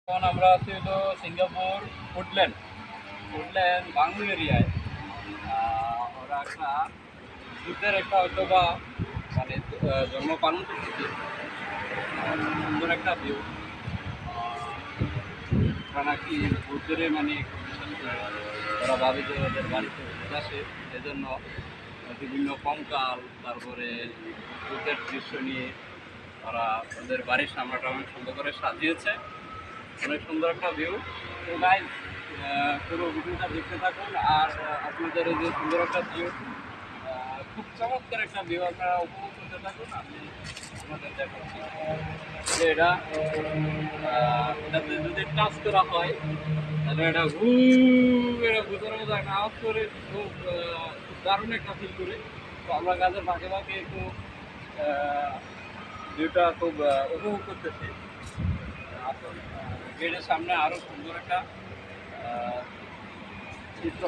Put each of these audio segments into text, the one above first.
এখন আমরা আছি হলো সিঙ্গাপুর ফুডল্যান্ড বাংলো এরিয়ায়। ওরা একটা দুধের একটা হয়তো বা মানে জন্ম পালন করতেছে। সুন্দর একটা ভিউ। ওরা নাকি বুদ্ধরে মানে বিশ্বাস করে। ওরা ভাবে যে ওদের বাড়িতে ভূত আসে, এজন্য বিভিন্ন কঙ্কাল, তারপরে ভূতের দৃশ্য নিয়ে ওরা ওদের বাড়ির সামনাটা অনেক সুন্দর করে সাজিয়েছে। অনেক সুন্দর একটা ভিউ। তো গাইজ, পুরো ভিডিওটা দেখতে থাকুন। আর আপনাদের এই যে সুন্দর একটা ভিউ, খুব চমৎকার একটা ভিউ, আপনারা উপভোগ করতে থাকুন। আমি আপনাদের দেখাচ্ছি যে এটাতে যদি টাচ করা হয় তাহলে এটা এটা ভূতের মতো একটা আওয়াজ করে, খুব খুব দারুণ একটা ফিল করে। তো আমরা গাছের ফাঁকে ফাঁকে একটু ভিউটা খুব উপভোগ করতেছি। আসল গেটের সামনে আরো সুন্দর একটা চিত্র।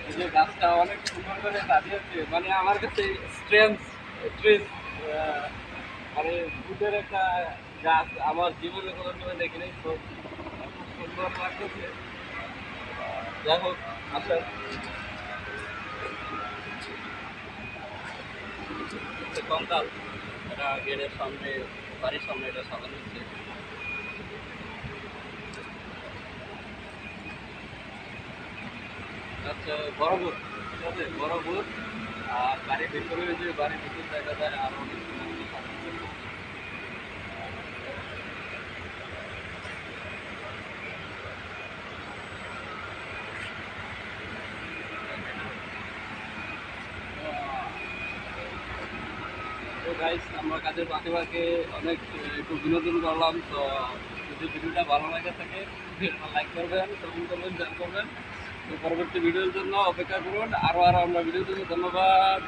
এই যে গাছটা অনেক সুন্দর করে সাজিয়েছে, মানে আমার কাছে স্ট্রেস মানে ফুটের একটা গাছ আমার জীবনে কোনো সময় দেখিনি। তো খুব সুন্দর লাগতেছে। যাই হোক, আসেন কঙ্কাল, এটা গেটের সামনে, বাড়ির সামনে এটা সাজানো হচ্ছে। আচ্ছা, বড় ভূত, ঠিক আছে, বড় ভূত। আর বাড়ির ভিতরে, যে বাড়ির ভিতর দেখা যায় আরো অনেক তো গাইস, আমরা কাজের ফাঁকে ফাঁকে অনেক একটু বিনোদন করলাম। তো যদি ভিডিওটা ভালো লাগে থাকে লাইক করবেন, কমেন্ট করবেন, শেয়ার করবেন। তো পরবর্তী ভিডিওর জন্য অপেক্ষা করুন। আরও আমরা ভিডিও দেবো। ধন্যবাদ।